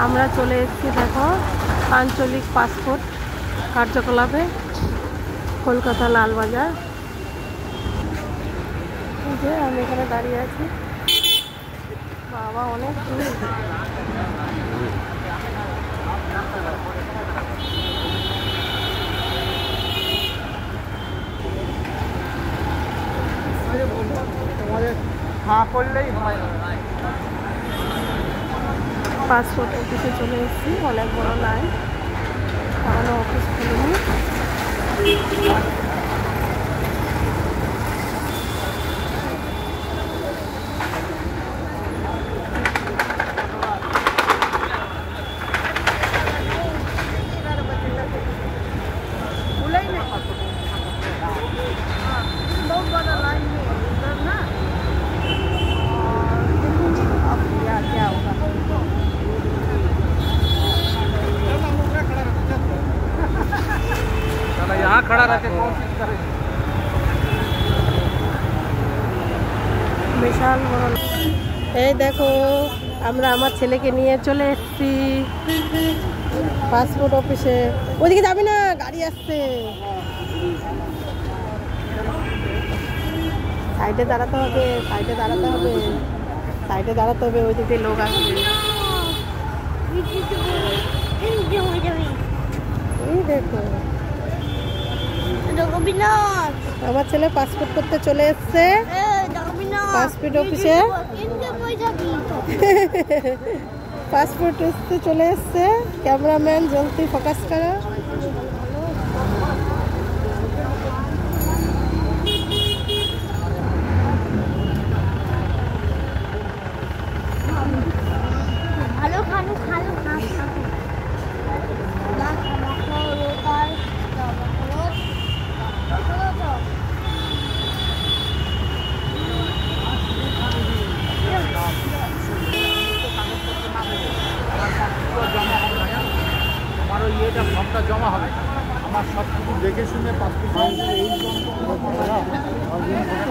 আমরা চলে এসেছি দেখো আঞ্চলিক পাসপোর্ট কার্যকলাপে কলকাতা লালবাজার। এই যে আমি এখানে দাঁড়িয়ে আছি, বাবা অনেক দূর। পাসপোর্ট অফিসে চলে এসেছি, অনেক বড় লাইন, এখনো অফিস খুলিনি। यहाँ खड़ा रहते कौन चीज करे বিশাল বড়। এই দেখো আমরা আমার ছেলেকে নিয়ে চলে এসেছি পাসপোর্ট অফিসে। ওদিকে যাবি না, গাড়ি আসছে। সাইডে দাঁড়াতে হবে, সাইডে দাঁড়াতে হবে, সাইডে দাঁড়াতে হবে, ওইদিকে লোক আসবে। এই দেখো আমার ছেলে পাসপোর্ট করতে চলে এসছে পাসপোর্ট অফিসে। পাসপোর্ট অফিসে চলে এসছে। ক্যামেরাম্যান জলদি ফোকাস করো। ভালো খালো খালো আমারও ইয়েটা ফর্মটা জমা হবে, আমার সব কিছু দেখে শুনে পাসপোর্ট।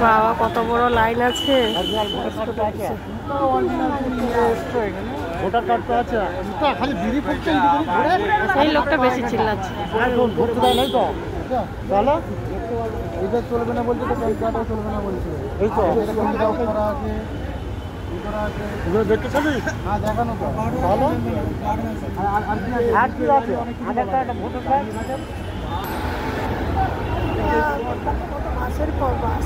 বাবা কত বড় লাইন আছে। ভোটার কার্ড তো আছে, খালি বিড়ি করছে। এই লোকটা বেশি চিল্লাচ্ছে। ধরতে দেয় নাই তো ভালো, এটা চলবে না বলছে, তো প্যান কার্ডও চলবে না বলছে। এই তো করা আছে, দেখতে চাবি? হ্যাঁ দেখানো তো ভালো। আর কি আছে? আধার কার্ড, ভোটার কার্ড। বাসের পর বাস।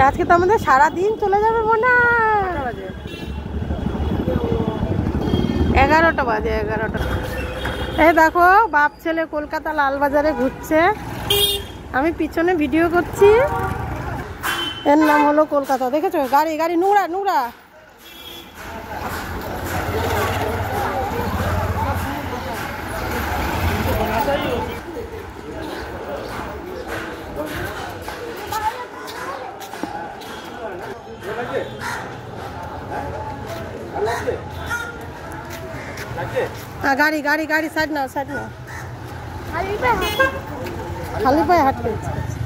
আজকে তো আমাদের সারাদিন চলে যাবে মনে হয়। 11টা বাজে, 11টা। এই দেখো বাপ ছেলে কলকাতা লালবাজারে ঘুরছে, আমি পিছনে ভিডিও করছি। এর নাম হলো কলকাতা। দেখেছো গাড়ি গাড়ি নোংরা নোংরা। গাড়ি গাড়ি গাড়ি সাইড নাও, সাইড নাও। খালি পায়ে হাঁটতে ইচ্ছে করছে।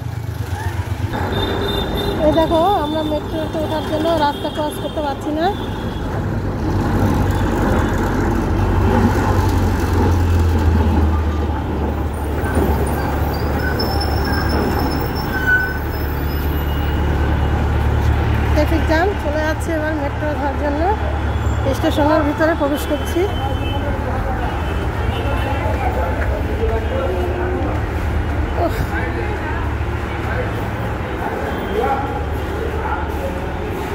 এই দেখো আমরা মেট্রোতে ওঠার জন্য রাস্তা ক্রস করতে পারছি না। ট্রাফিক জ্যাম চলে যাচ্ছে। এবার মেট্রো ওঠার জন্য স্টেশনের ভিতরে প্রবেশ করছি।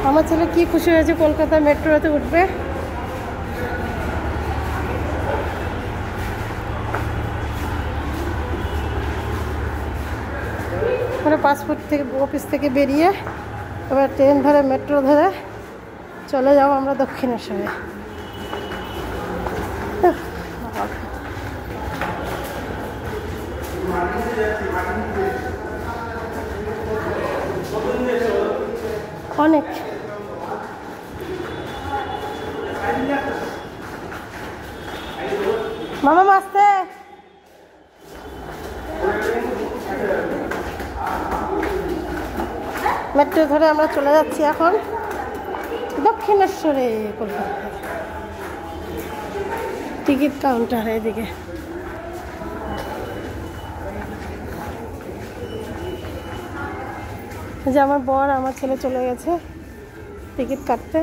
আমার ছেলে কি খুশি হয়েছে কলকাতা মেট্রোতে উঠবে। মানে পাসপোর্ট থেকে অফিস থেকে বেরিয়ে এবার ট্রেন ধরে মেট্রো ধরে চলে যাবো আমরা দক্ষিণেশ্বরে। অনেক মামা আসতে। মেট্রো ধরে আমরা চলে যাচ্ছি এখন। দক্ষিণেশ্বরে কলকাতা টিকিট কাউন্টার এদিকে। যে আমার বর আমার ছেলে চলে গেছে টিকিট কাটতে।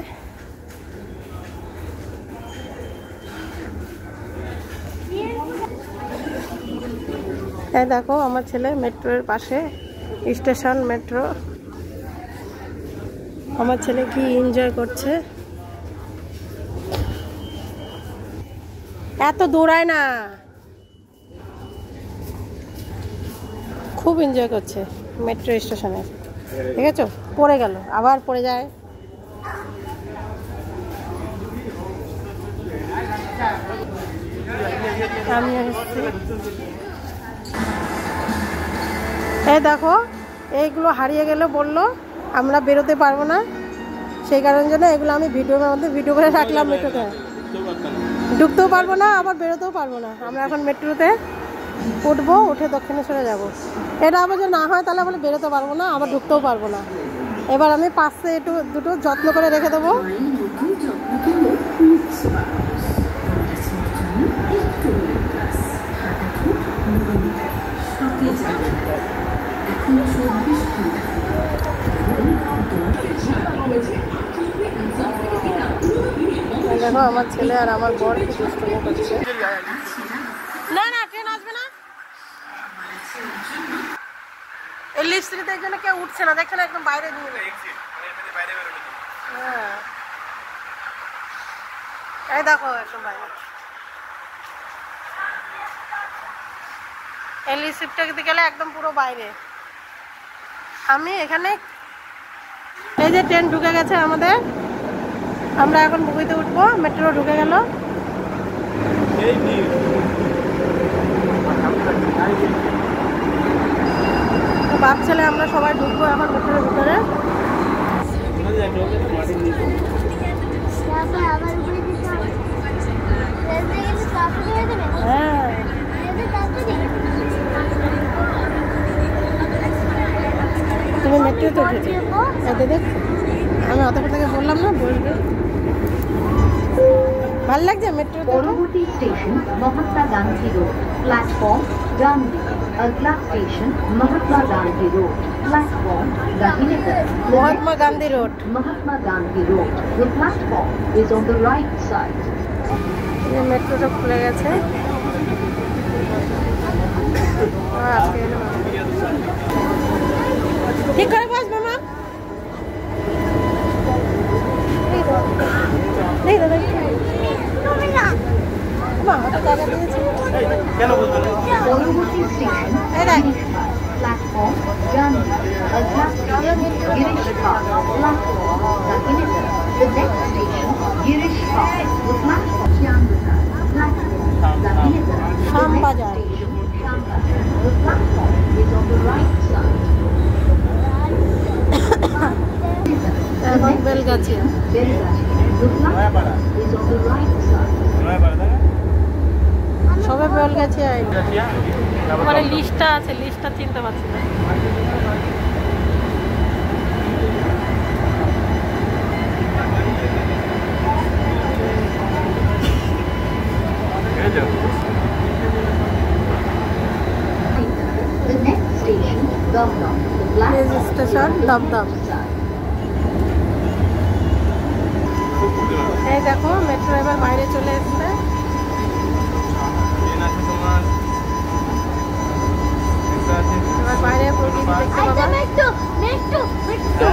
এই দেখো আমার ছেলে মেট্রোর পাশে স্টেশন মেট্রো। আমার ছেলে কি এনজয় করছে, এত দৌড়ায় না, খুব এনজয় করছে মেট্রো স্টেশনে। ঠিক আছে, পড়ে গেল, আবার পড়ে যায়। আমি এসেছি। এই দেখো এইগুলো হারিয়ে গেল, বললো আমরা বেরোতে পারবো না, সেই কারণের জন্য এগুলো আমি ভিডিওর মধ্যে ভিডিও করে রাখলাম। মেট্রোতে ঢুকতেও পারবো না, আবার বেরোতেও পারবো না। আমরা এখন মেট্রোতে উঠবো, উঠে দক্ষিণেশ্বরে যাব। এটা আবার যদি না হয় তাহলে বলে বেরোতে পারবো না, আবার ঢুকতেও পারবো না। এবার আমি পাশে একটু দুটো যত্ন করে রেখে দেবো। দেখো আমার ছেলে আর আমার বর কি দুষ্টুমি করছে। না না, ট্রেন আসবে না। এই লিস্ট্রিতে এই জন্য কেউ উঠছে না, দেখছে না, একদম বাইরে দিয়ে। হ্যাঁ, এই দেখো একদম বাইরে। এই লিস্ট্রিটা গেলে একদম পুরো বাইরে। আমি এখানে, এই যে ট্রেন ঢুকে গেছে আমাদের, আমরা এখন বগিতে উঠবো। মেট্রো ঢুকে গেল। বাপ ছেলে আমরা সবাই ঢুকবো এখন মেট্রোর ভিতরে। হ্যাঁ, তুমি মেট্রোতে উঠেছো? এতে দেখ, আমি অত থেকে বললাম না বলবে। ভালো লাগছে মেট্রো। পরবর্তী station Mahatma Gandhi road, platform ডান দিকে। अगला station Mahatma Gandhi road, platform Gandhinagar. Mahatma Gandhi road, Mahatma Gandhi road. The platform is on the right side. ये मेट्रोটা খুলে গেছে। ঠিক করে বস মামা। এই দাদা তুমি না মামা তো টাকা দিয়েছে। কেন বলবেন? পরবর্তী স্টেশন প্ল্যাটফর্ম ডান দিকে। अगला station Girish park, platform Gandhinagar. The next station Girish park, the platform Shyambazar, platform Gandhinagar. Shyambazar. The platform is on the right side. এখন Belgachia. The platform is on the right side. সবে বেলগাছিয়া। মানে লিস্টটা আছে, লিস্টটা চিনতে পারছি না। The next station Dum-Dum. The platform station Dum Dum. এই দেখো মেট্রো এবার বাইরে চলে এসছে। এবার বাইরে প্রকৃতি দেখতে পাবা। মেট্রো মেট্রো মেট্রো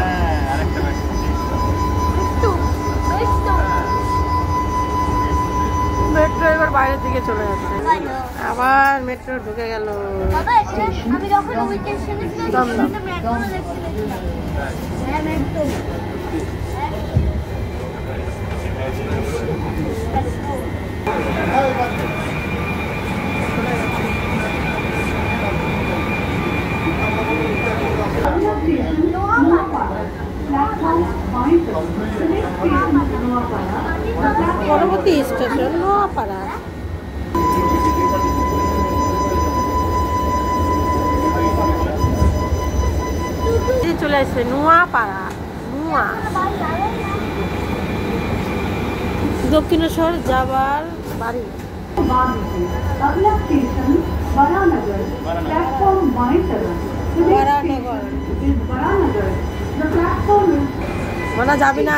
আরেকটা মেট্রো মেট্রো মেট্রো এবার বাইরের দিকে চলে যাচ্ছে। আবার মেট্রো ঢুকে গেল। বাবা আমি যখন ওই স্টেশনে ছিলাম দমদম। মেট্রো দেখছিলাম। হ্যাঁ মেট্রো। পরবর্তী স্টেশন নোয়াপাড়া। চলে আসছে নোয়াপাড়া। নোয়া দক্ষিণেশ্বর যাবার বাড়ি। अगला स्टेशन बरानगर प्लेटफॉर्म बाएं तरफ Baranagar Baranagar the platform is মানা যাবি না।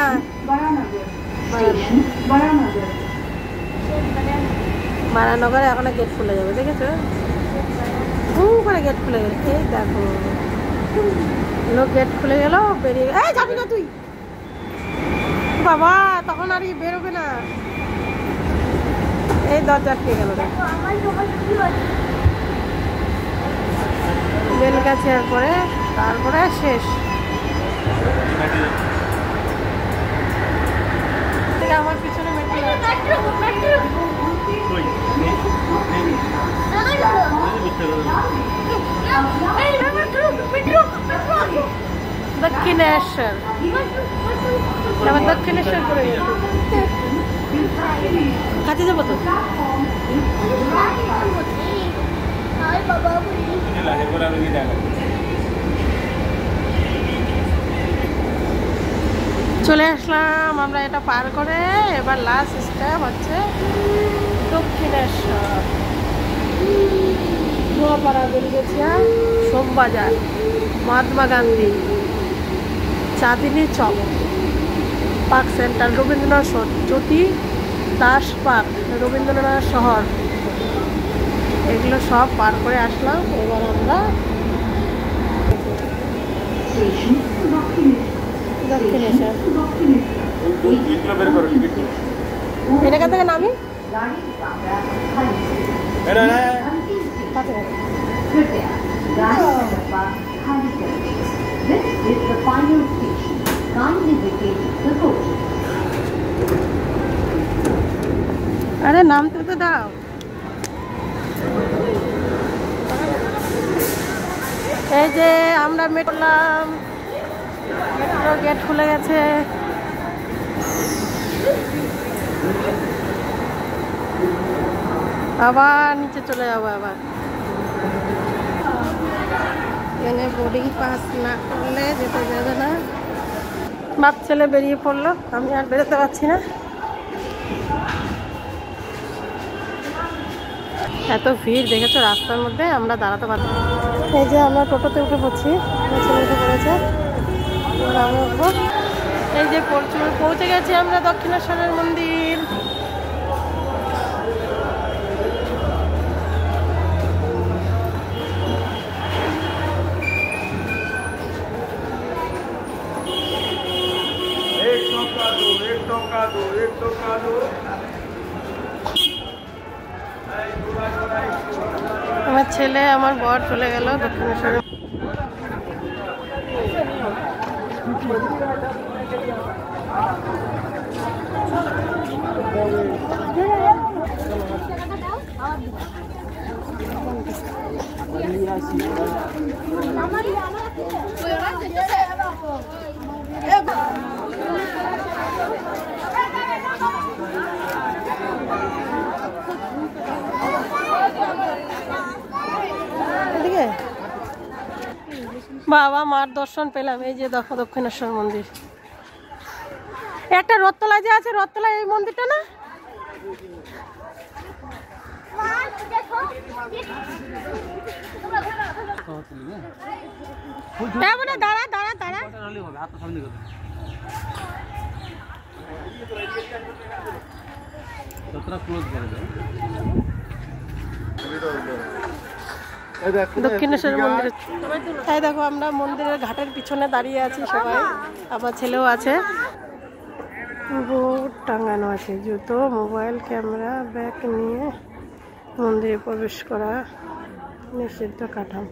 बरानगर स्टेशन बरानगर বারানগরে এখনো গেট খুলে যাবে, দেখেছো? করে গেট খুলে গেল। এই দেখো লোক গেট খুলে গেল, বেরিয়ে এই যাবি না তুই বাবা, তখন আর বেরোবে না। এই দরজা আটকে গেল, বেল গাছে পরে তারপরে শেষ। আমার পিছনে দক্ষিণেশ্বর, আবার দক্ষিণেশ্বর করে কাজে যাবো তো। চলে আসলাম আমরা এটা পার করে। এবার লাস্ট স্টপ হচ্ছে দক্ষিণেশ্বর। নোয়াপাড়া বেরিয়েছিয়া, সোমবাজার, মহাত্মা গান্ধী, চাঁদিনী চক, পার্ক সেন্টার, রবীন্দ্রনাথ জ্যোতি দাস পার্ক, রবীন্দ্রনাথ শহর, এগুলো সব পার করে আসলাম। এবার আমরা দক্ষিণেশ্বর। এটা কাছ থেকে নামি This is the final station. Kindly vacate the coach. আরে নামতে তো দাও। এই যে আমরা মেটলাম, মেট্রো গেট খুলে গেছে। আবার নিচে চলে যাবো। আবার এখানে বোর্ডিং পাস না করলে যেতে যাবে না। বাপ ছেলে বেরিয়ে পড়লো, আমি আর বেরোতে পারছি না। এত ভিড় দেখেছো রাস্তার মধ্যে, আমরা দাঁড়াতে পারছি। এই যে আমরা টোটোতে উঠে পড়ছি, ছেলে উঠে পড়েছে, আমরা উঠবো। এই যে পৌঁছে গেছি আমরা দক্ষিণেশ্বরের মন্দির। আমার ছেলে আমার বর চলে গেল দক্ষিণেশ্বরে। বাবা মার দর্শন পেলাম। এই যে দেখো দক্ষিণেশ্বর মন্দির। একটা রথতলায় যে আছে, রথতলায় এই মন্দিরটা না? দাঁড়া দাঁড়া দাঁড়া, দক্ষিণেশ্বর মন্দিরে। তাই দেখো আমরা মন্দিরের ঘাটের পিছনে দাঁড়িয়ে আছি সবাই, আমার ছেলেও আছে। বোর্ড টাঙানো আছে, জুতো, মোবাইল, ক্যামেরা, ব্যাগ নিয়ে মন্দিরে প্রবেশ করা নিষিদ্ধ কাঠামো।